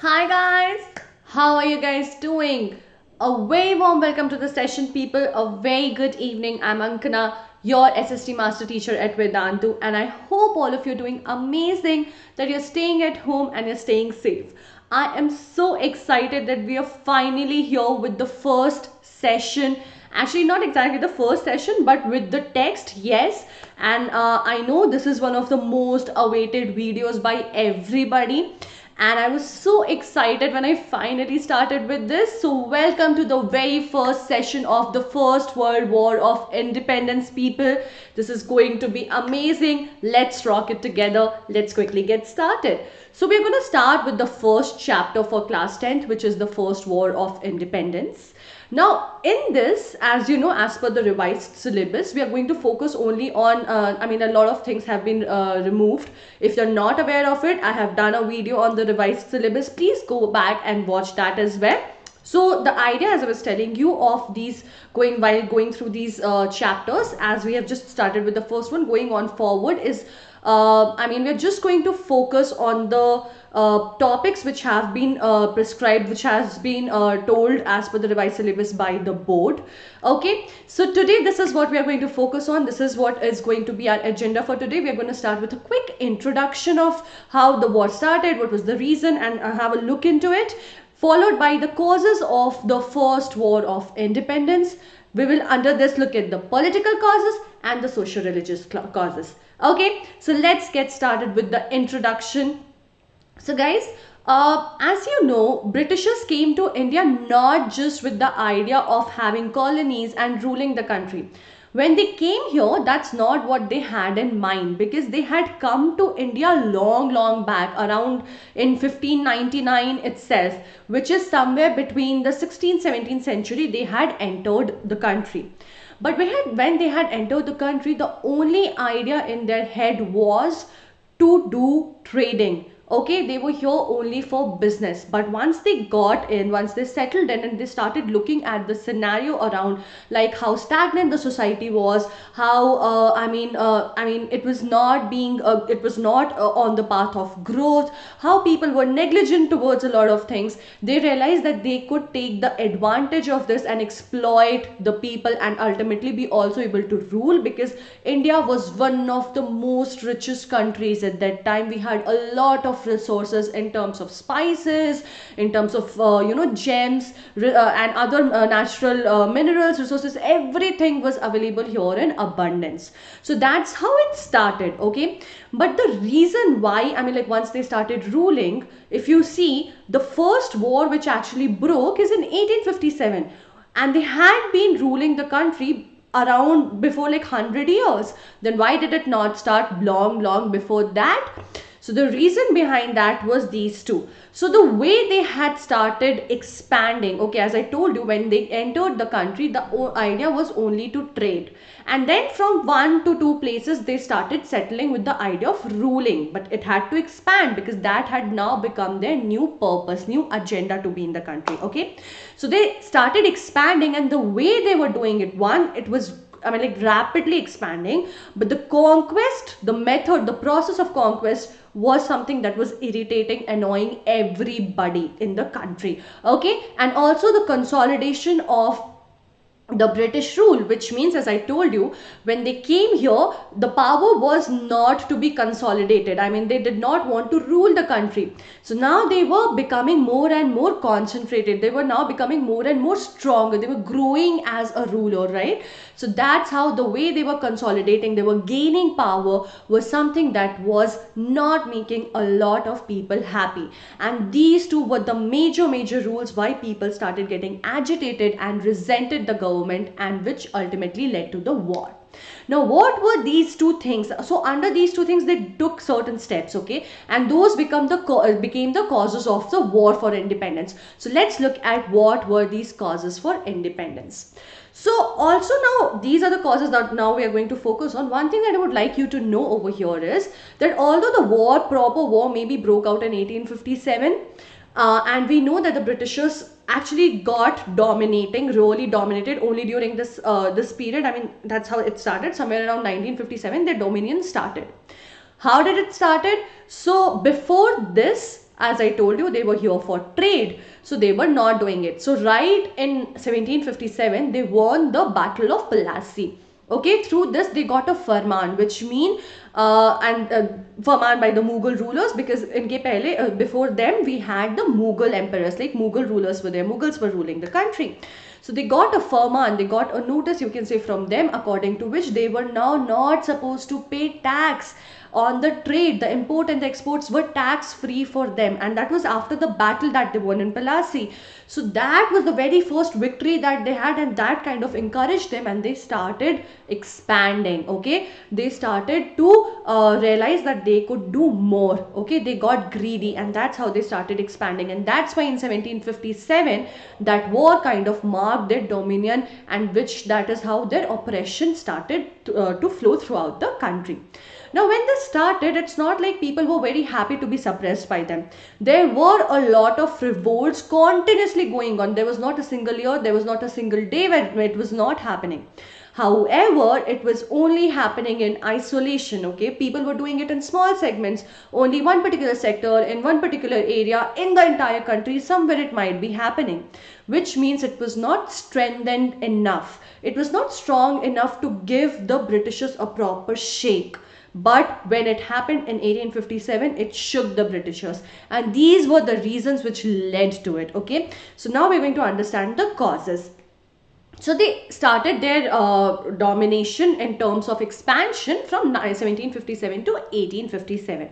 Hi guys, how are you guys doing? A very warm welcome to the session, people. A very good evening. I'm Ankana, your SST Master Teacher at Vedantu, and I hope all of you are doing amazing, that you're staying at home and you're staying safe. I am so excited that we are finally here with the first session. Actually, not exactly the first session, but with the text, yes. And I know this is one of the most awaited videos by everybody, and I was so excited when I finally started with this. So welcome to the very first session of the First World War of Independence, people. This is going to be amazing. Let's rock it together. Let's quickly get started. So we're going to start with the first chapter for class 10th, which is the First War of Independence. Now, in this, as you know, as per the revised syllabus, we are going to focus only on, a lot of things have been removed. If you're not aware of it, I have done a video on the revised syllabus. Please go back and watch that as well. So the idea, as I was telling you, of these while going through these chapters, as we have just started with the first one, going on forward is, we're just going to focus on the topics which have been prescribed, which has been told as per the revised syllabus by the board. Okay, so today this is what we are going to focus on. This is what is going to be our agenda for today. We are going to start with a quick introduction of how the war started, what was the reason, and have a look into it, followed by the causes of the First War of Independence. We will under this look at the political causes and the socio-religious causes. Okay, so let's get started with the introduction. So guys, as you know, Britishers came to India not just with the idea of having colonies and ruling the country. When they came here, that's not what they had in mind, because they had come to India long back, around in 1599 itself, which is somewhere between the 16th 17th century. They had entered the country. But when they had entered the country, the only idea in their head was to do trading. Okay, they were here only for business. But once they got in, once they settled in, and they started looking at the scenario around, like how stagnant the society was, how it was not being it was not on the path of growth, how people were negligent towards a lot of things, they realized that they could take the advantage of this and exploit the people, and ultimately be also able to rule, because India was one of the most richest countries at that time. We had a lot of resources in terms of spices, in terms of gems, and other natural minerals, resources. Everything was available here in abundance. So that's how it started. Okay, but the reason why, once they started ruling, if you see, the first war which actually broke is in 1857, and they had been ruling the country around before like 100 years. Then why did it not start long before that? So the reason behind that was these two. So the way they had started expanding, okay, as I told you, when they entered the country, the idea was only to trade. And then from one to two places, they started settling with the idea of ruling. But it had to expand, because that had now become their new purpose, new agenda to be in the country. Okay, so they started expanding, and the way they were doing it, one, it was rapidly expanding, but the conquest, the method, the process of conquest was something that was irritating, annoying everybody in the country. Okay, and also the consolidation of the British rule, which means, as I told you, when they came here, the power was not to be consolidated. They did not want to rule the country. So now they were becoming more and more concentrated. They were now becoming more and more stronger. They were growing as a ruler, right? So that's how the way they were consolidating, they were gaining power, was something that was not making a lot of people happy. And these two were the major rules why people started getting agitated and resented the government, and which ultimately led to the war. Now, what were these two things? So under these two things, they took certain steps, okay, and those became the causes of the war for independence. So let's look at what were these causes for independence. So also, now these are the causes that now we are going to focus on. One thing that I would like you to know over here is that although the proper war maybe broke out in 1857, and we know that the Britishers actually got really dominated only during this period. That's how it started. Somewhere around 1957, their dominion started. How did it started? So before this, As I told you, they were here for trade, so they were not doing it. So right in 1757, they won the Battle of Plassey. Okay, through this they got a farman, which mean farman by the Mughal rulers, because inke pehle before them we had the Mughal emperors, like Mughal rulers were there, Mughals were ruling the country. So they got a farman, they got a notice, you can say, from them, according to which they were now not supposed to pay tax on the trade. The import and the exports were tax free for them, and that was after the battle that they won in Plassey. So that was the very first victory that they had, and that kind of encouraged them, and they started expanding. Okay, they started to realize that they could do more. Okay, they got greedy, and that's how they started expanding, and that's why in 1757 that war kind of marked their dominion, and which that is how their oppression started to flow throughout the country. Now, when this started, it's not like people were very happy to be suppressed by them. There were a lot of revolts continuously going on. There was not a single year, there was not a single day where it was not happening. However, it was only happening in isolation. Okay, people were doing it in small segments, only one particular sector in one particular area in the entire country, somewhere it might be happening, which means it was not strengthened enough. It was not strong enough to give the Britishers a proper shake. But when it happened in 1857, it shook the Britishers, and these were the reasons which led to it. Okay, so now we're going to understand the causes. So they started their domination in terms of expansion from 1757 to 1857.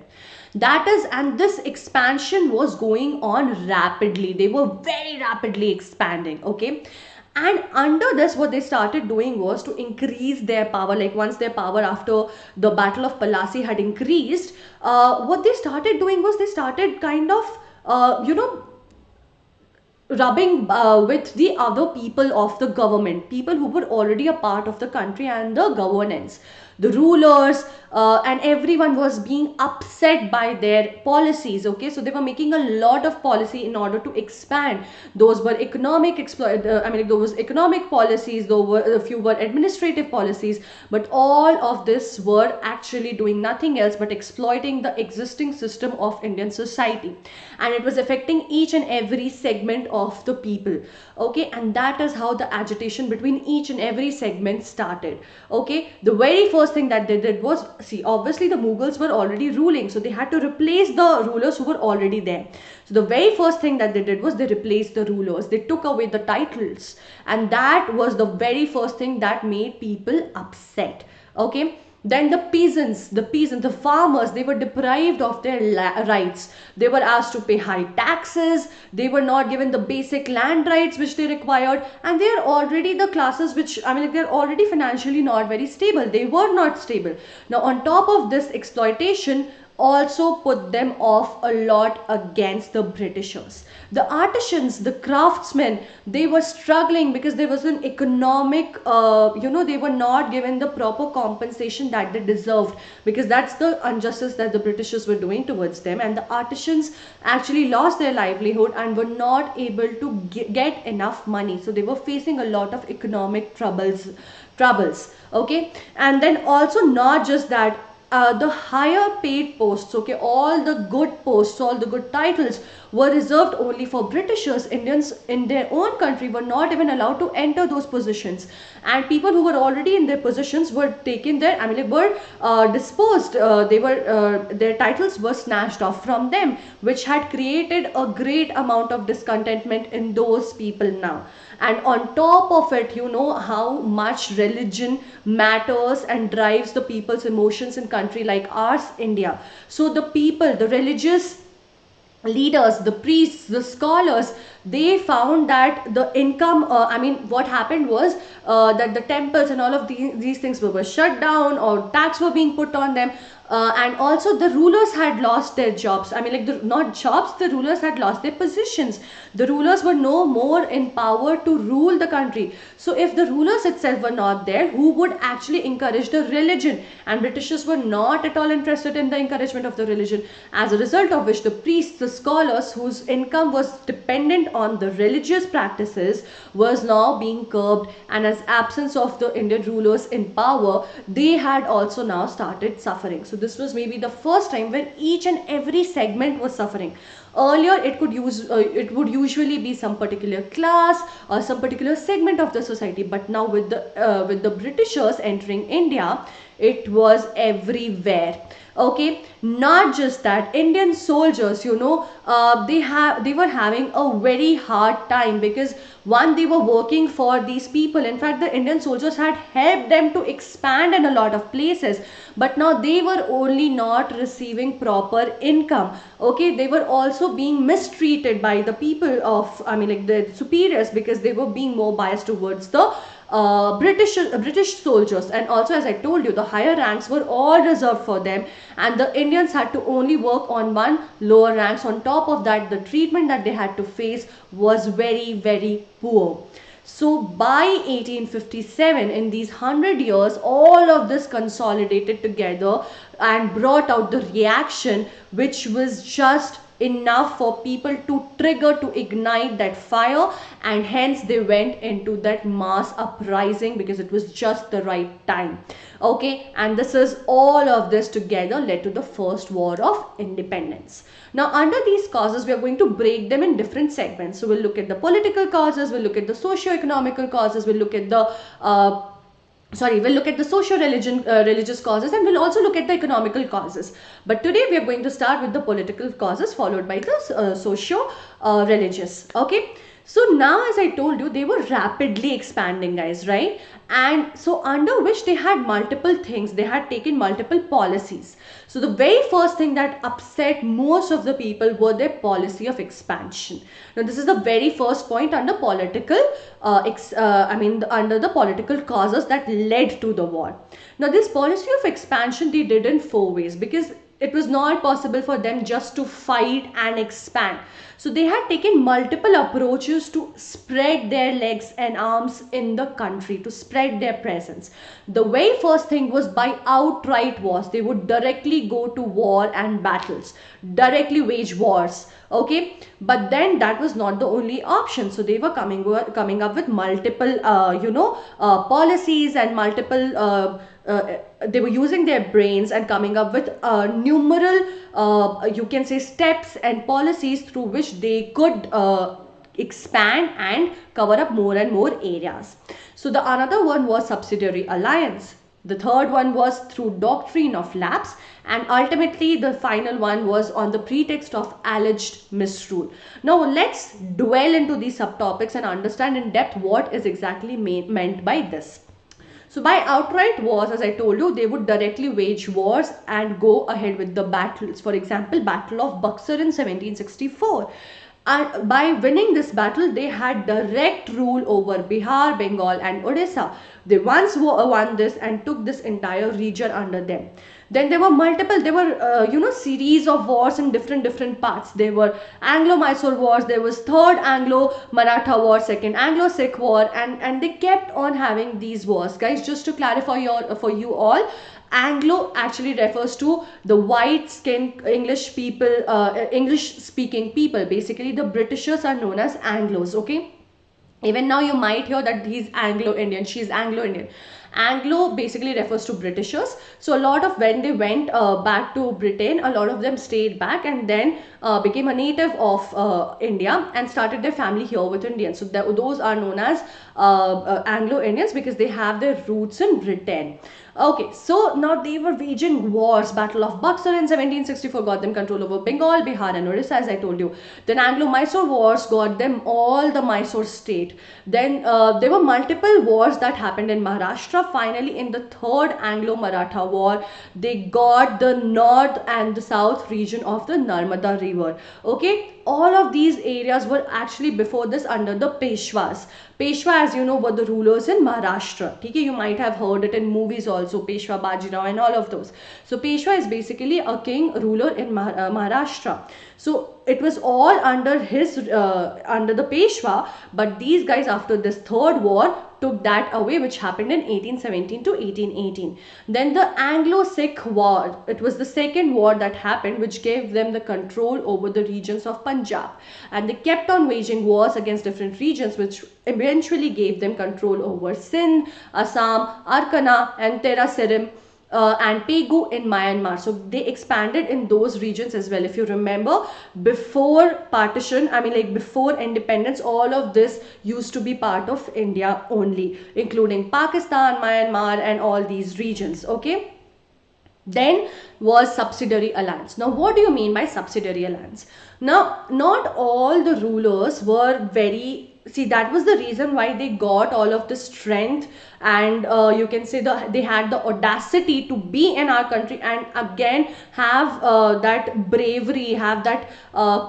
That is, and this expansion was going on rapidly. They were very rapidly expanding. Okay, and under this what they started doing was to increase their power. Like once their power after the Battle of Plassey had increased, what they started doing was they started kind of rubbing with the other people of the government, people who were already a part of the country and the governance. The rulers and everyone was being upset by their policies. Okay, so they were making a lot of policy in order to expand. Those were economic those economic policies, though were a few were administrative policies, but all of this were actually doing nothing else but exploiting the existing system of Indian society, and it was affecting each and every segment of the people. Okay, and that is how the agitation between each and every segment started. Okay, the very first thing that they did was, see, obviously the Mughals were already ruling, so they had to replace the rulers who were already there. So the very first thing that they did was they replaced the rulers, they took away the titles, and that was the very first thing that made people upset. Okay, then the peasants, the farmers, they were deprived of their rights. They were asked to pay high taxes. They were not given the basic land rights which they required, and they are already the classes which, they're already financially not very stable. They were not stable. Now, on top of this, exploitation also put them off a lot against the Britishers. The artisans, the craftsmen, they were struggling because there was an economic, they were not given the proper compensation that they deserved, because that's the injustice that the Britishers were doing towards them. And the artisans actually lost their livelihood and were not able to get enough money. So they were facing a lot of economic troubles. Okay, and then also not just that, the higher paid posts, okay, all the good posts, all the good titles were reserved only for Britishers. Indians in their own country were not even allowed to enter those positions, and people who were already in their positions were taken there, were disposed, their titles were snatched off from them, which had created a great amount of discontentment in those people now. And on top of it, you know how much religion matters and drives the people's emotions in country like ours, India. So the people, the religious leaders, the priests, the scholars, they found that the income, what happened was that the temples and all of these things were shut down, or tax were being put on them. And also the rulers had lost their jobs. Not jobs, the rulers had lost their positions. The rulers were no more in power to rule the country. So if the rulers itself were not there, who would actually encourage the religion? And Britishers were not at all interested in the encouragement of the religion. As a result of which, the priests, the scholars, whose income was dependent on the religious practices, was now being curbed. And as absence of the Indian rulers in power, they had also now started suffering. So this was maybe the first time when each and every segment was suffering. Earlier, it would usually be some particular class or some particular segment of the society, but now with the Britishers entering India, it was everywhere. Okay, not just that, Indian soldiers, they were having a very hard time, because one, they were working for these people. In fact, the Indian soldiers had helped them to expand in a lot of places, but now they were only not receiving proper income. Okay, they were also being mistreated by the people of, I mean, like the superiors, because they were being more biased towards the British soldiers. And also, as I told you, the higher ranks were all reserved for them, and the Indians had to only work on one lower ranks. On top of that, the treatment that they had to face was very, very poor. So by 1857, in these 100 years, all of this consolidated together and brought out the reaction, which was just enough for people to trigger, to ignite that fire, and hence they went into that mass uprising, because it was just the right time. Okay, and this is all of this together led to the first war of independence. Now, under these causes, we are going to break them in different segments. So we'll look at the political causes, we'll look at the socio-economical causes, we'll look at the we'll look at the religious causes, and we'll also look at the economical causes. But today we are going to start with the political causes, followed by the socio-religious. Okay. So now, as I told you, they were rapidly expanding, guys, right? And so under which they had multiple things, they had taken multiple policies. So the very first thing that upset most of the people were their policy of expansion. Now this is the very first point under political, under the political causes that led to the war. Now this policy of expansion they did in four ways, because it was not possible for them just to fight and expand. So they had taken multiple approaches to spread their legs and arms in the country, to spread their presence. The very first thing was by outright wars. They would directly go to war and battles, directly wage wars. Okay, but then that was not the only option. So they were coming up with multiple policies and multiple they were using their brains and coming up with numeral you can say steps and policies through which they could expand and cover up more and more areas. So the another one was Subsidiary Alliance. The third one was through Doctrine of Lapse, and ultimately the final one was on the pretext of alleged misrule. Now let's dwell into these subtopics and understand in depth what is exactly meant by this. So by outright wars, as I told you, they would directly wage wars and go ahead with the battles. For example, Battle of Buxar in 1764. And by winning this battle, they had direct rule over Bihar, Bengal and Odisha. They once won this and took this entire region under them. Then there were series of wars in different parts. There were Anglo-Mysore wars, there was third Anglo-Maratha war, second Anglo-Sikh war, and they kept on having these wars. Guys, just to clarify for you all, Anglo actually refers to the white skinned English people, English speaking people. Basically, the Britishers are known as Anglos. Okay. Even now you might hear that he's Anglo-Indian, she's Anglo-Indian. Anglo basically refers to Britishers. So a lot of when they went back to Britain, a lot of them stayed back and then became a native of India and started their family here with Indians. So those are known as Anglo-Indians because they have their roots in Britain. Okay, so now they were waging wars. Battle of Buxar in 1764 got them control over Bengal, Bihar and Orissa, as I told you. Then Anglo-Mysore wars got them all the Mysore state. Then there were multiple wars that happened in Maharashtra. Finally, in the third Anglo-Maratha war, they got the north and the south region of the Narmada river. Okay, all of these areas were actually before this under the Peshwas. Peshwa, as you know, were the rulers in Maharashtra. Okay, you might have heard it in movies also, Peshwa Bajirao and all of those. So Peshwa is basically a king ruler in Maharashtra. So it was all under his under the Peshwa, but these guys after this third war took that away, which happened in 1817 to 1818. Then the Anglo-Sikh war, it was the second war that happened, which gave them the control over the regions of Punjab, and they kept on waging wars against different regions, which eventually gave them control over Sindh, Assam, Arkana and Tera Sirim. and Pegu in Myanmar. So they expanded in those regions as well. If you remember, before partition, I mean like before independence, all of this used to be part of India only, including Pakistan, Myanmar, and all these regions. Okay. Then was subsidiary alliance. Now, what do you mean by subsidiary alliance? Now, not all the rulers were very, see, that was the reason why they got all of the strength, and you can say they had the audacity to be in our country and again have that bravery, have that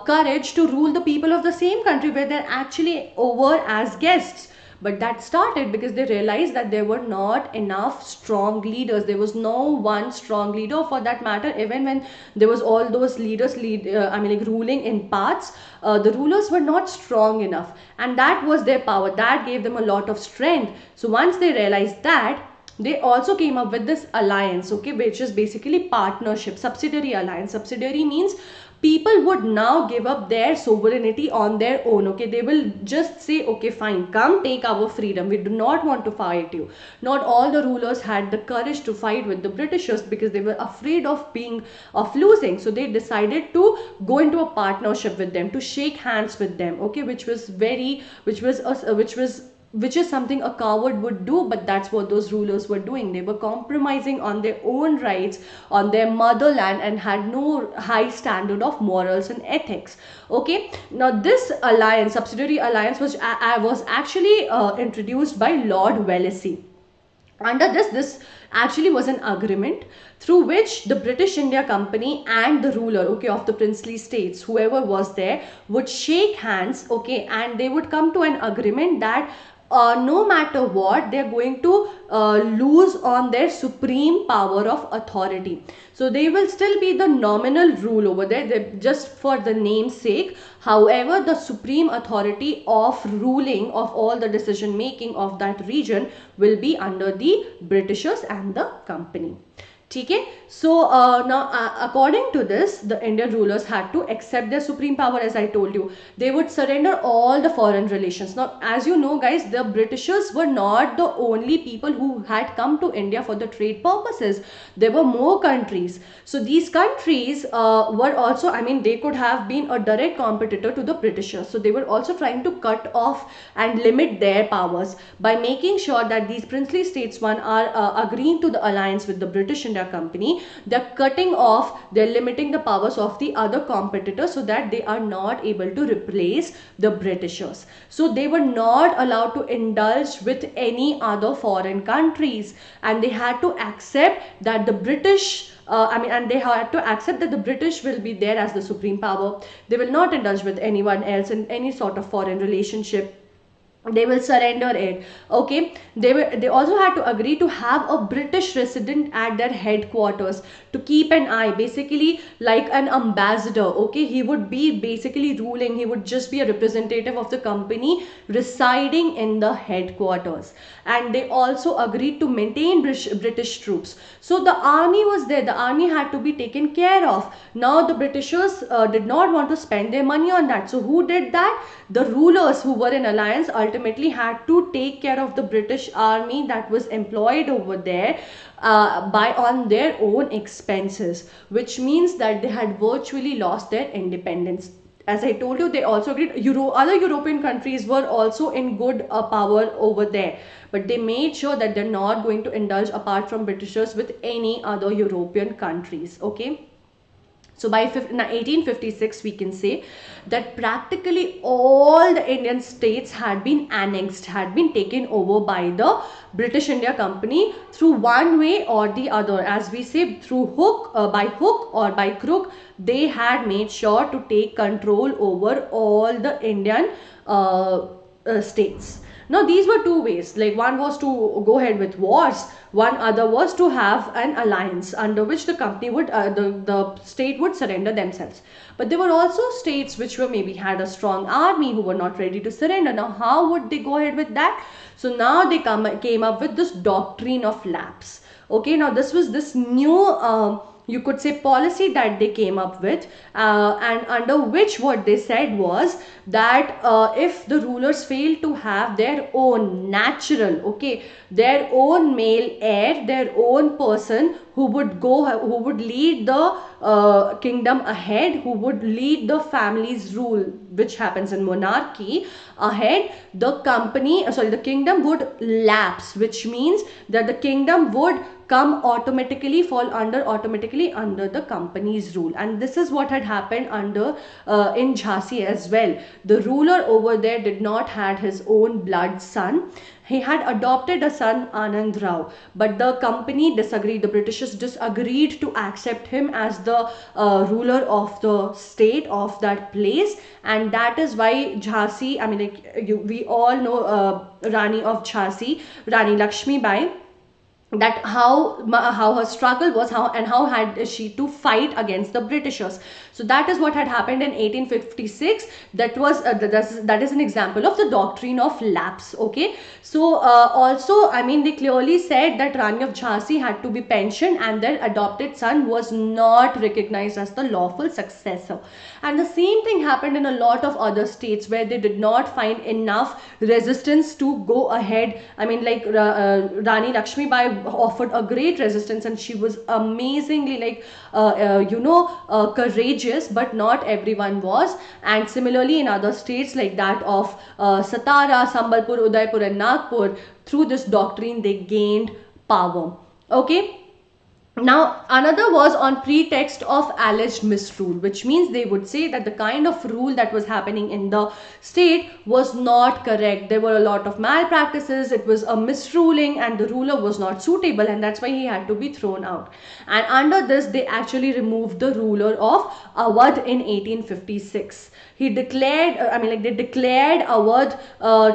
courage to rule the people of the same country where they're actually over as guests. But that started because they realized that there were not enough strong leaders. There was no one strong leader, for that matter. Even when there was all those leaders I mean like ruling in parts, the rulers were not strong enough, and that was their power. That gave them a lot of strength. So once they realized that, they also came up with this alliance, okay, which is basically partnership. Subsidiary alliance. Subsidiary means people would now give up their sovereignty on their own. Okay, they will just say, okay, fine, come take our freedom, we do not want to fight you. Not all the rulers had the courage to fight with the Britishers because they were afraid of losing. So they decided to go into a partnership with them, to shake hands with them. Okay, which is something a coward would do, but that's what those rulers were doing. They were compromising on their own rights, on their motherland, and had no high standard of morals and ethics. Okay, now this alliance, subsidiary alliance, was actually introduced by Lord Wellesley. Under this actually was an agreement through which the British India Company and the ruler, okay, of the princely states, whoever was there, would shake hands, okay, and they would come to an agreement that no matter what, they're going to lose on their supreme power of authority. So they will still be the nominal rule over there, just for the name's sake. However, the supreme authority of ruling, of all the decision making of that region, will be under the Britishers and the company. Okay, so now according to this, the Indian rulers had to accept their supreme power. As I told you, they would surrender all the foreign relations. Now, as you know guys, the Britishers were not the only people who had come to India for the trade purposes. There were more countries. So these countries were also, I mean, they could have been a direct competitor to the Britishers. So they were also trying to cut off and limit their powers by making sure that these princely states, one, are agreeing to the alliance with the British India Company. They're cutting off, they're limiting the powers of the other competitors so that they are not able to replace the Britishers. So they were not allowed to indulge with any other foreign countries, and they had to accept that the British and they had to accept that the British will be there as the supreme power. They will not indulge with anyone else in any sort of foreign relationship. They will surrender it. Okay, they also had to agree to have a British resident at their headquarters to keep an eye, basically like an ambassador. Okay, he would be basically ruling, he would just be a representative of the company residing in the headquarters. And they also agreed to maintain British troops. So the army was there, the army had to be taken care of. Now the Britishers did not want to spend their money on that. So who did that? The rulers who were in alliance ultimately had to take care of the British army that was employed over there on their own expenses, which means that they had virtually lost their independence. As I told you, they also agreed. Other European countries were also in good power over there, but they made sure that they're not going to indulge apart from Britishers with any other European countries. Okay. So by 1856, we can say that practically all the Indian states had been annexed, had been taken over by the British India Company through one way or the other. As we say, through by hook or by crook, they had made sure to take control over all the Indian states. Now these were two ways, like one was to go ahead with wars, one other was to have an alliance under which the company would, the state would surrender themselves. But there were also states which were maybe had a strong army who were not ready to surrender. Now how would they go ahead with that? So now they came up with this Doctrine of Lapse. Okay, now this was this new you could say, policy that they came up with, and under which what they said was that if the rulers fail to have their own natural, okay, their own male heir, their own person who would lead the kingdom ahead, who would lead the family's rule, which happens in monarchy ahead, the kingdom would lapse, which means that the kingdom would fall automatically under the company's rule. And this is what had happened in Jhansi as well. The ruler over there did not had his own blood son. He had adopted a son, Anand Rao, but the company disagreed. The Britishers disagreed to accept him as the ruler of the state of that place, and that is why Jhansi, I mean, we all know Rani of Jhansi, Rani Lakshmi Bai, that how her struggle was, how had she to fight against the Britishers. So that is what had happened in 1856. That is an example of the doctrine of lapse. Okay, so also, I mean, they clearly said that Rani of Jhansi had to be pensioned and their adopted son was not recognized as the lawful successor. And the same thing happened in a lot of other states where they did not find enough resistance to go ahead. I mean, like Rani Lakshmi Bai offered a great resistance, and she was amazingly, like, courageous, but not everyone was. And similarly in other states like that of Satara, Sambalpur, Udaipur and Nagpur, through this doctrine they gained power. Okay. Now, another was on pretext of alleged misrule, which means they would say that the kind of rule that was happening in the state was not correct. There were a lot of malpractices, it was a misruling, and the ruler was not suitable, and that's why he had to be thrown out. And under this, they actually removed the ruler of Awadh in 1856. He declared, they declared Awadh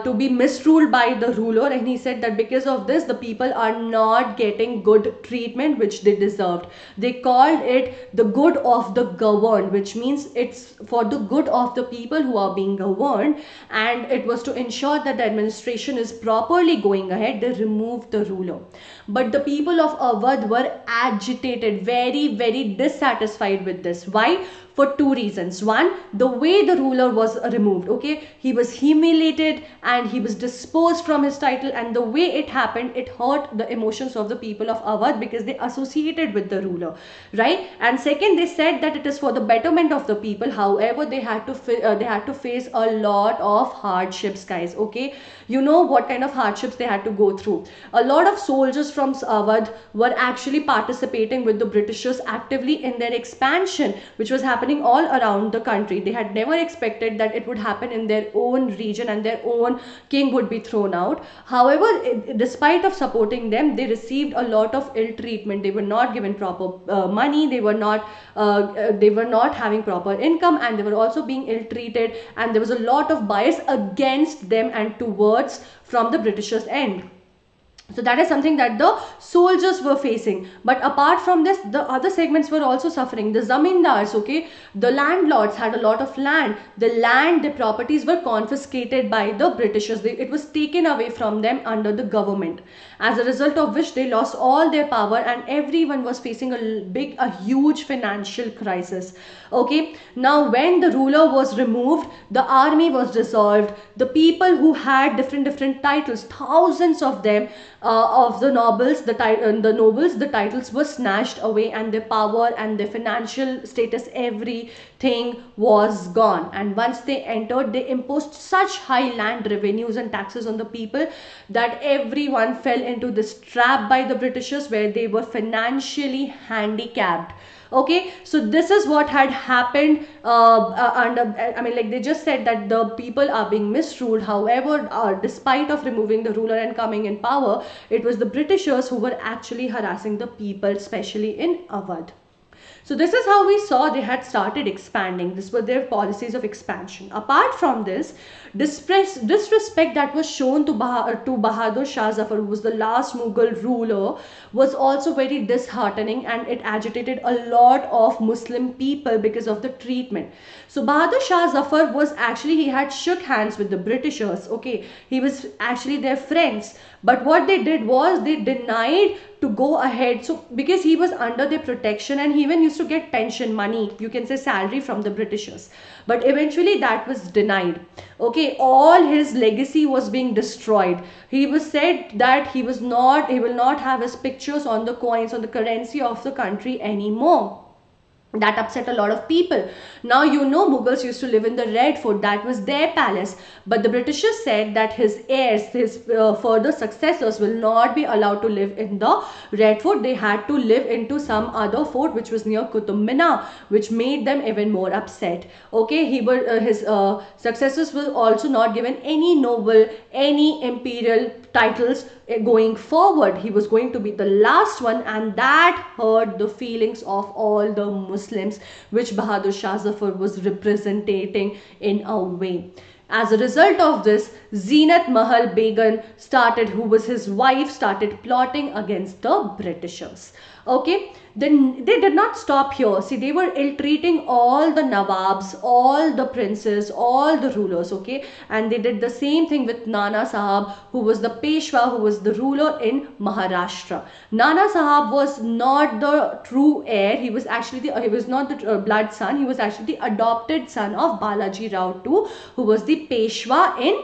to be misruled by the ruler, and he said that because of this, the people are not getting good treatment which they deserved. They called it the good of the governed, which means it's for the good of the people who are being governed, and it was to ensure that the administration is properly going ahead. They removed the ruler. But the people of Awadh were agitated, very, very dissatisfied with this. Why? For two reasons. One, the way the ruler was removed, okay, he was humiliated and he was disposed from his title, and the way it happened, it hurt the emotions of the people of Awadh because they associated with the ruler, right? And second, they said that it is for the betterment of the people. However, they had to face a lot of hardships, guys. Okay, you know what kind of hardships they had to go through. A lot of soldiers from Awadh were actually participating with the Britishers actively in their expansion, which was happening all around the country. They had never expected that it would happen in their own region and their own king would be thrown out. However, despite of supporting them, they received a lot of ill treatment. They were not given proper money. They were not having proper income, and they were also being ill treated, and there was a lot of bias against them and towards from the Britishers' end. So that is something that the soldiers were facing. But apart from this, the other segments were also suffering. The zamindars, okay, the landlords had a lot of land. The properties were confiscated by the Britishers. It was taken away from them under the government. As a result of which they lost all their power, and everyone was facing a huge financial crisis. Okay, now when the ruler was removed, the army was dissolved. The people who had different titles, thousands of them, of the nobles, the titles were snatched away, and their power and their financial status, everything was gone. And once they entered, they imposed such high land revenues and taxes on the people that everyone fell into this trap by the Britishers, where they were financially handicapped. Okay, so this is what had happened they just said that the people are being misruled. However, despite of removing the ruler and coming in power, it was the Britishers who were actually harassing the people, especially in Awadh. So this is how we saw they had started expanding. This were their policies of expansion. Apart from this, disrespect that was shown to Bahadur Shah Zafar, who was the last Mughal ruler, was also very disheartening, and it agitated a lot of Muslim people because of the treatment. So Bahadur Shah Zafar was actually, he had shook hands with the Britishers. Okay, he was actually their friends, but what they did was they denied to go ahead. So because he was under their protection, and he even used to get pension money, you can say salary, from the Britishers, but eventually that was denied. Okay, all his legacy was being destroyed. He was said that he will not have his pictures on the coins, on the currency of the country anymore. That upset a lot of people. Now, Mughals used to live in the Red Fort. That was their palace. But the Britishers said that his heirs, his further successors, will not be allowed to live in the Red Fort. They had to live into some other fort which was near Qutub Minar, which made them even more upset. Okay, his successors were also not given any noble, any imperial titles going forward. He was going to be the last one, and that hurt the feelings of all the Muslims, which Bahadur Shah Zafar was representing in a way. As a result of this, Zeenat Mahal Begum started, who was his wife, started plotting against the Britishers. Okay, then they did not stop here. See, they were ill-treating all the Nawabs, all the princes, all the rulers. Okay, and they did the same thing with Nana Sahab, who was the Peshwa, who was the ruler in Maharashtra. Nana Sahab was not the true heir. He was actually he was not the blood son. He was actually the adopted son of Balaji Rao too, who was the Peshwa in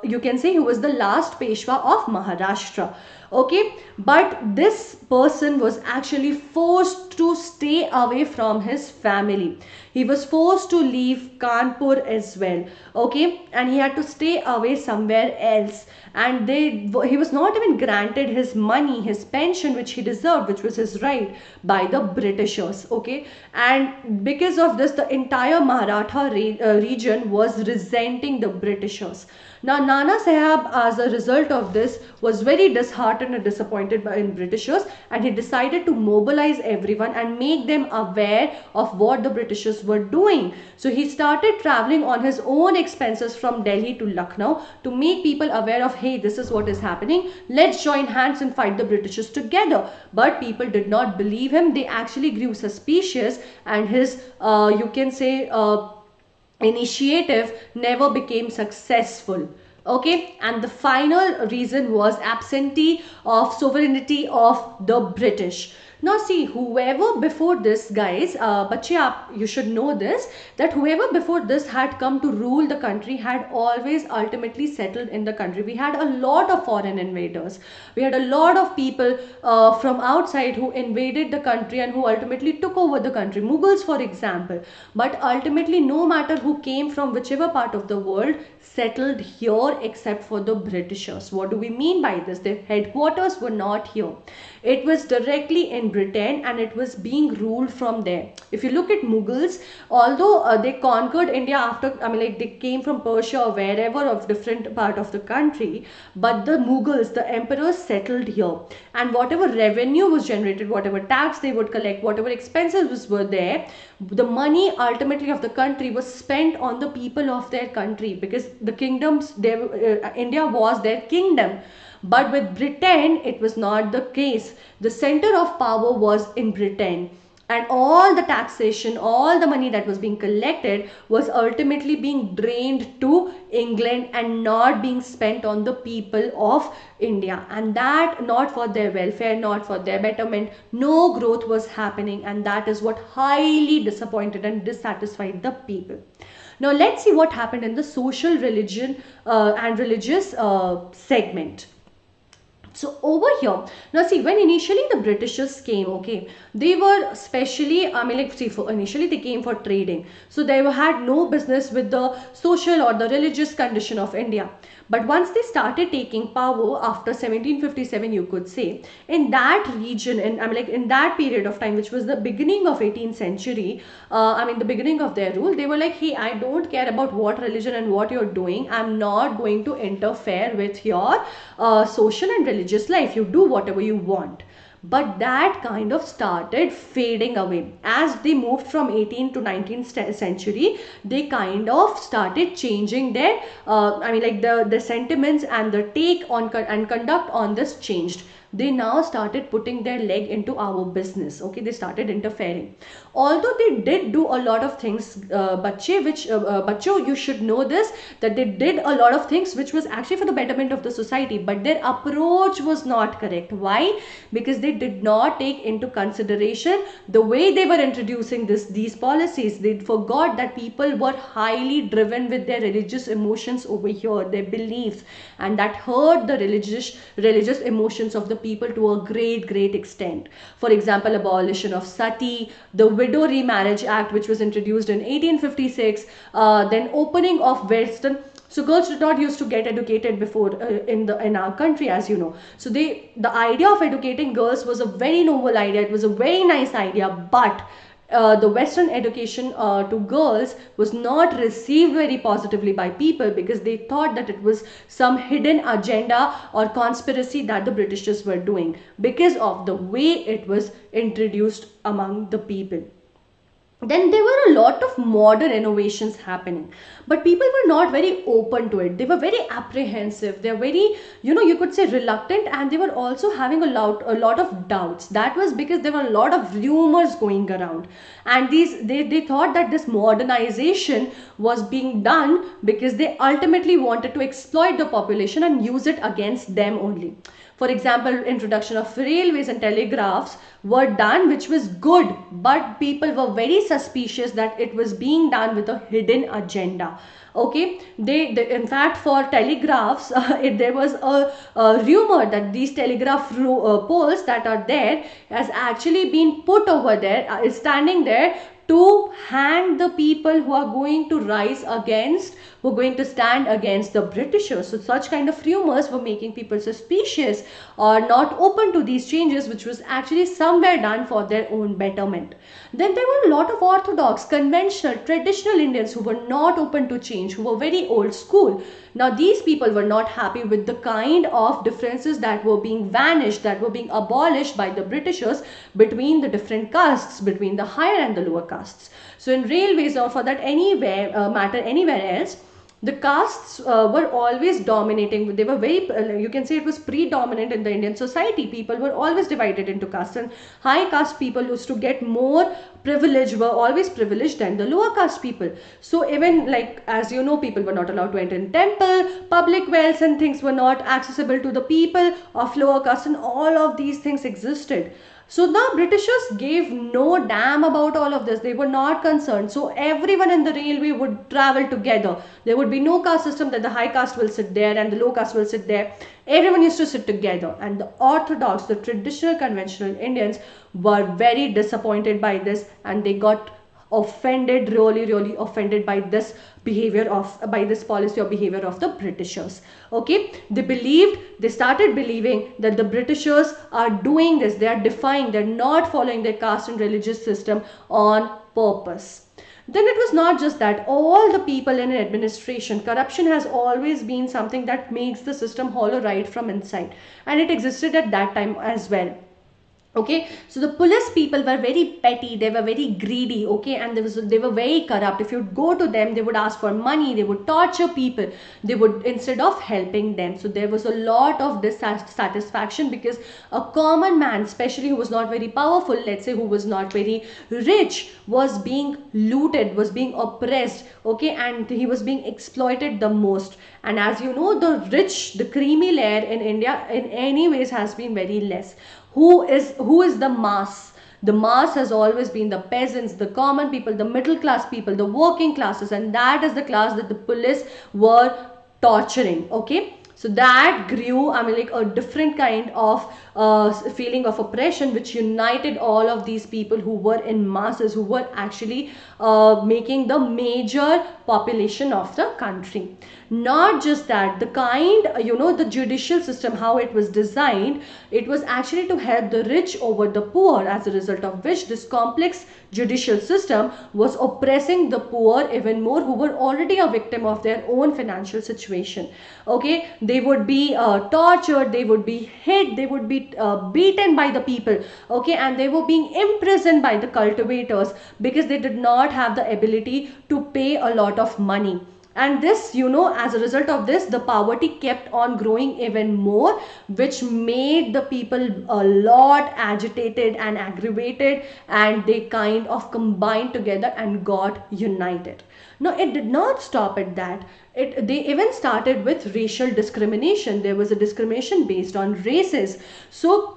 you can say, who was the last Peshwa of Maharashtra. Okay, but this person was actually forced to stay away from his family. He was forced to leave Kanpur as well. Okay, and he had to stay away somewhere else, and he was not even granted his money, his pension, which he deserved, which was his right, by the Britishers. Okay, and because of this, the entire Maratha region was resenting the Britishers. Now, Nana Sahab, as a result of this, was very disheartened and disappointed by Britishers, and he decided to mobilize everyone and make them aware of what the Britishers were doing. So he started traveling on his own expenses from Delhi to Lucknow to make people aware of, hey, this is what is happening. Let's join hands and fight the Britishers together. But people did not believe him. They actually grew suspicious, and his, you can say, initiative never became successful. Okay, and the final reason was absentee of sovereignty of the British. Now see, whoever before this, guys, you should know this, that whoever before this had come to rule the country had always ultimately settled in the country. We had a lot of foreign invaders. We had a lot of people from outside who invaded the country and who ultimately took over the country. Mughals, for example. But ultimately, no matter who came from whichever part of the world, settled here except for the Britishers. What do we mean by this? Their headquarters were not here. It was directly in Britain, and it was being ruled from there. If you look at Mughals, although they conquered India after, they came from Persia or wherever of different part of the country, but the Mughals, the emperors, settled here, and whatever revenue was generated, whatever tax they would collect, whatever expenses were there, the money ultimately of the country was spent on the people of their country, because the kingdoms, India was their kingdom. But with Britain, it was not the case. The center of power was in Britain, and all the taxation, all the money that was being collected was ultimately being drained to England and not being spent on the people of India, and that not for their welfare, not for their betterment. No growth was happening, and that is what highly disappointed and dissatisfied the people. Now let's see what happened in the social, religion and religious segment. So over here, now see, when initially the Britishers came, okay, they were especially, initially they came for trading. So they had no business with the social or the religious condition of India. But once they started taking power after 1757, you could say, in that region, in that period of time, which was the beginning of 18th century, the beginning of their rule, they were like, hey, I don't care about what religion and what you're doing. I'm not going to interfere with your social and religious life. You do whatever you want. but that kind of started fading away as they moved from 18th to 19th century. They kind of started changing their like the sentiments and the take on and conduct on this changed. They now started putting their leg into our business. Okay, they started interfering. Although they did do a lot of things, bacho, you should know this, that they did a lot of things which was actually for the betterment of the society, but their approach was not correct. Why? Because they did not take into consideration the way they were introducing these policies. They forgot that people were highly driven with their religious emotions over here, their beliefs, and that hurt the religious emotions of the people to a great extent. For example, abolition of sati, the Widow Remarriage Act, which was introduced in 1856, then opening of Western. So girls did not used to get educated before in our country, as you know. So the idea of educating girls was a very noble idea. It was a very nice idea, but the Western education to girls was not received very positively by people, because they thought that it was some hidden agenda or conspiracy that the Britishers were doing because of the way it was introduced among the people. Then there were a lot of modern innovations happening, but people were not very open to it. They were very apprehensive. They're very, you could say, reluctant, and they were also having a lot of doubts. That was because there were a lot of rumors going around, and they thought that this modernization was being done because they ultimately wanted to exploit the population and use it against them only. For example, introduction of railways and telegraphs were done, which was good, but people were very suspicious that it was being done with a hidden agenda. Okay, they in fact, for telegraphs, there was a rumor that these telegraph poles that are there has actually been put over there, is standing there to hang the people who are going to rise against, who are going to stand against the Britishers. So such kind of rumors were making people suspicious or not open to these changes, which was actually somewhere done for their own betterment. Then there were a lot of orthodox, conventional, traditional Indians who were not open to change, who were very old school. Now these people were not happy with the kind of differences that were being vanished, that were being abolished by the Britishers between the different castes, between the higher and the lower castes. So in railways, or for that anywhere matter anywhere else, the castes were always dominating. They were very, you can say it was predominant in the Indian society. People were always divided into castes, and high caste people used to get more privilege, were always privileged than the lower caste people. So even, like, as you know, people were not allowed to enter in temple, public wells and things were not accessible to the people of lower caste, and all of these things existed. So the Britishers gave no damn about all of this. They were not concerned. So everyone in the railway would travel together. There would be no caste system that the high caste will sit there and the low caste will sit there. Everyone used to sit together. And the orthodox, the traditional conventional Indians were very disappointed by this, and they got offended, really offended by this behavior of, by this policy or behavior of the Britishers. Okay, they started believing that the Britishers are doing this, they are defying, they're not following their caste and religious system on purpose. Then it was not just that. All the people in administration, corruption has always been something that makes the system hollow right from inside, and it existed at that time as well. Okay, so the police people were very petty, they were very greedy. Okay, and they were very corrupt. If you'd go to them, they would ask for money, they would torture people, they would, instead of helping them. So there was a lot of dissatisfaction, because a common man, especially who was not very powerful, let's say who was not very rich, was being looted, was being oppressed. Okay, and he was being exploited the most. And as you know, the rich, the creamy layer in India in any ways has been very less. Who is the mass? The mass has always been the peasants, the common people, the middle class people, the working classes, and that is the class that the police were torturing. Okay, so that grew, I mean, like a different kind of feeling of oppression, which united all of these people who were in masses, who were actually making the major population of the country. Not just that, the kind, the judicial system, how it was designed, it was actually to help the rich over the poor, as a result of which this complex judicial system was oppressing the poor even more, who were already a victim of their own financial situation. Okay, they would be tortured, they would be hit, they would be beaten by the people. Okay, and they were being imprisoned by the cultivators because they did not have the ability to pay a lot of money. And this, as a result of this, the poverty kept on growing even more, which made the people a lot agitated and aggravated, and they kind of combined together and got united. Now, it did not stop at that. They even started with racial discrimination. There was a discrimination based on races. So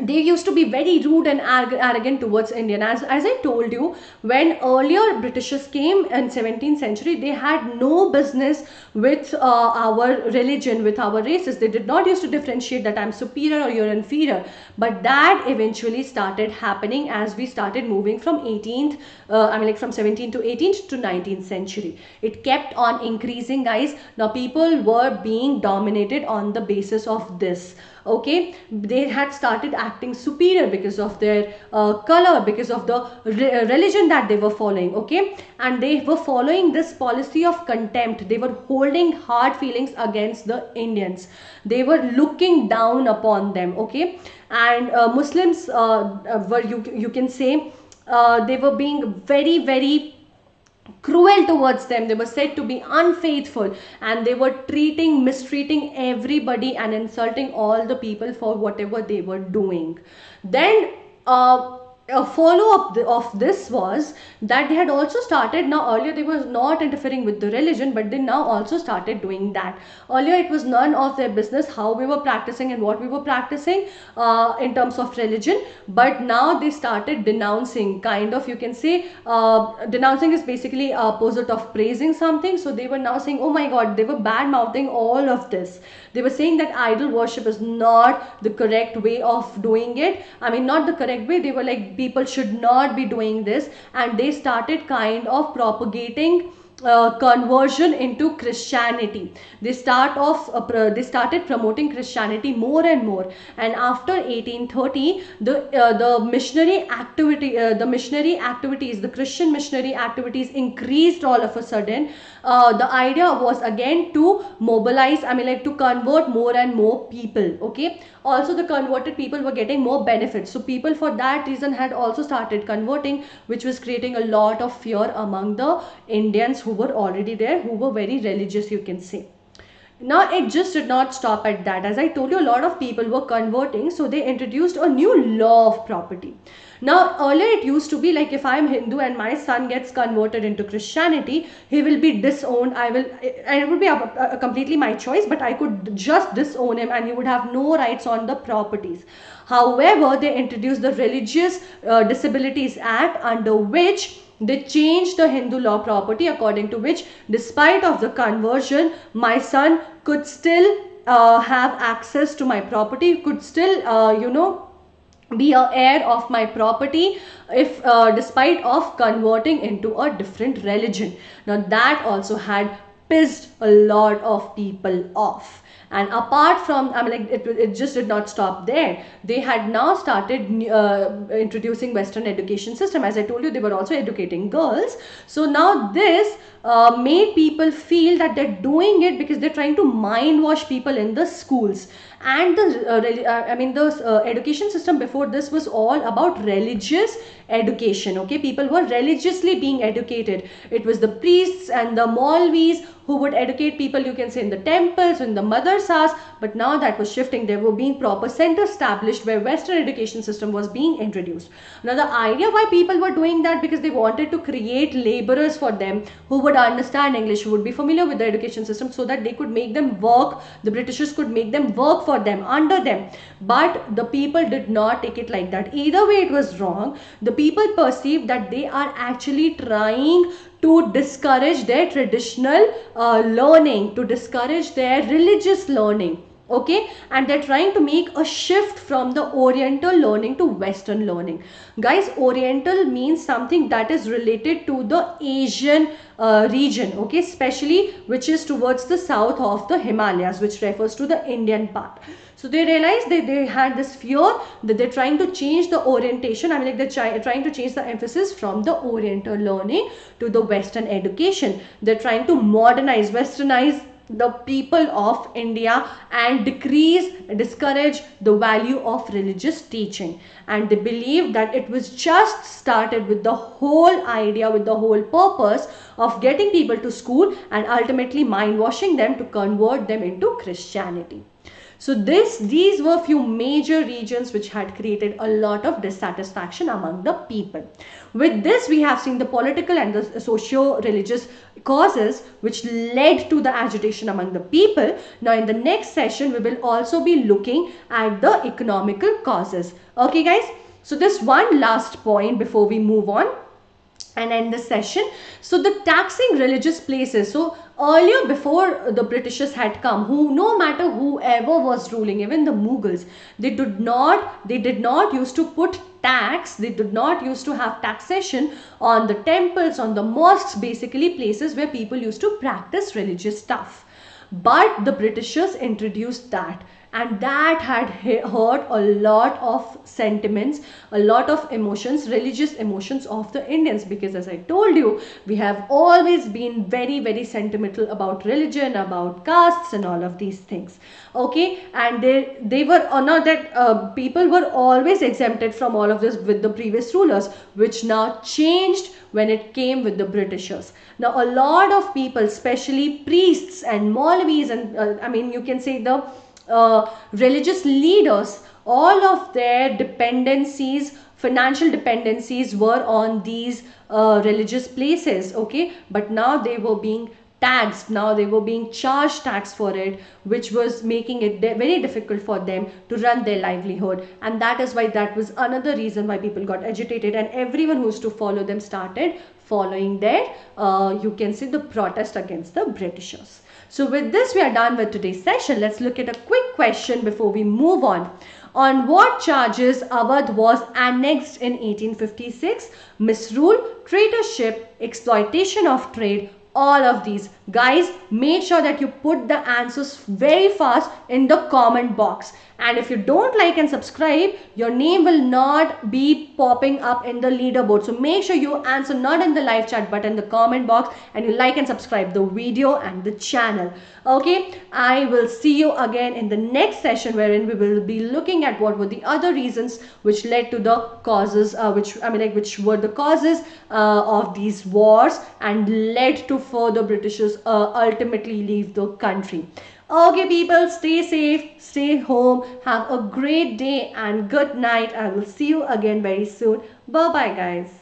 they used to be very rude and arrogant towards Indian. As I told you, when earlier Britishers came in 17th century, they had no business with our religion, with our races. They did not used to differentiate that I'm superior or you're inferior. But that eventually started happening as we started moving from 18th, from 17th to 18th to 19th century. It kept on increasing, guys. Now people were being dominated on the basis of this. Okay, they had started acting superior because of their color, because of the religion that they were following. Okay, and they were following this policy of contempt. They were holding hard feelings against the Indians. They were looking down upon them. Okay, and Muslims were, you can say, they were being very cruel towards them. They were said to be unfaithful, and they were mistreating everybody and insulting all the people for whatever they were doing. Then a follow-up of this was that they had also started, now earlier they were not interfering with the religion, but they now also started doing that. Earlier it was none of their business how we were practicing and what we were practicing in terms of religion, but now they started denouncing, kind of, you can say, denouncing is basically opposite of praising something. So they were now saying, oh my god, they were bad mouthing all of this. They were saying that idol worship is not the correct way of doing it. I mean, not the correct way. They were like, people should not be doing this, and they started kind of propagating conversion into Christianity. They started promoting Christianity more and more. And after 1830, the missionary activities, the Christian missionary activities increased all of a sudden. The idea was again to mobilize, to convert more and more people. Okay, also the converted people were getting more benefits, so people for that reason had also started converting, which was creating a lot of fear among the Indians who were already there, who were very religious, you can say. Now it just did not stop at that. As I told you, a lot of people were converting, so they introduced a new law of property. Now earlier it used to be like, if I am Hindu and my son gets converted into Christianity, he will be disowned. And it would be completely my choice, but I could just disown him and he would have no rights on the properties. However, they introduced the Religious Disabilities Act, under which they changed the Hindu law property, according to which, despite of the conversion, my son could still have access to my property, could still, be a heir of my property, if despite of converting into a different religion. Now that also had pissed a lot of people off. And apart from, it just did not stop there. They had now started introducing Western education system. As I told you, they were also educating girls. So now this made people feel that they're doing it because they're trying to mind wash people in the schools. And the education system before this was all about religious education. Okay, people were religiously being educated. It was the priests and the Moulvis who would educate people, you can say, in the temples, in the madrasas. But now that was shifting. There were being proper centers established where Western education system was being introduced. Now the idea why people were doing that, because they wanted to create laborers for them who would understand English, who would be familiar with the education system, so that they could make them work. The Britishers could make them work for them, under them. But the people did not take it like that. Either way, it was wrong. The people perceived that they are actually trying to discourage their traditional learning, to discourage their religious learning. Okay, and they're trying to make a shift from the Oriental learning to Western learning. Guys, Oriental means something that is related to the Asian region, okay, especially which is towards the south of the Himalayas, which refers to the Indian part. So they realized that they had this fear that they're trying to change the orientation. I mean, like they're trying to change the emphasis from the Oriental learning to the Western education. They're trying to modernize, westernize the people of India and discourage the value of religious teaching. And they believe that it was just started with the whole idea, with the whole purpose of getting people to school and ultimately mind washing them to convert them into Christianity. So these were few major regions which had created a lot of dissatisfaction among the people. With this, we have seen the political and the socio-religious causes which led to the agitation among the people. Now in the next session, we will also be looking at the economical causes. Okay guys, so this one last point before we move on and end the session. So the taxing religious places. So earlier, before the Britishers had come, who no matter whoever was ruling, even the Mughals, they did not used to put tax, they did not used to have taxation on the temples, on the mosques, basically places where people used to practice religious stuff. But the Britishers introduced that, and that had hurt a lot of sentiments, a lot of emotions, religious emotions of the Indians, because as I told you, we have always been very sentimental about religion, about castes and all of these things. Okay, and they were not that people were always exempted from all of this with the previous rulers, which now changed when it came with the Britishers. Now a lot of people, especially priests and Maulvis, and I mean you can say the religious leaders, all of their dependencies, financial dependencies were on these religious places. Okay, but now they were being taxed, now they were being charged tax for it, which was making it very difficult for them to run their livelihood. And that is why, that was another reason why people got agitated, and everyone who used to follow them started following their you can say the protest against the Britishers. So with this, we are done with today's session. Let's look at a quick question before we move on. On what charges Awadh was annexed in 1856? Misrule, traitorship, exploitation of trade, all of these. Guys, make sure that you put the answers very fast in the comment box. And if you don't like and subscribe, your name will not be popping up in the leaderboard. So make sure you answer not in the live chat but in the comment box, and you like and subscribe the video and the channel. Okay, I will see you again in the next session, wherein we will be looking at what were the other reasons which led to the causes, which were the causes of these wars and led to further Britishers ultimately leave the country. Okay people, stay safe, stay home, have a great day and good night. I will see you again very soon. Bye bye guys.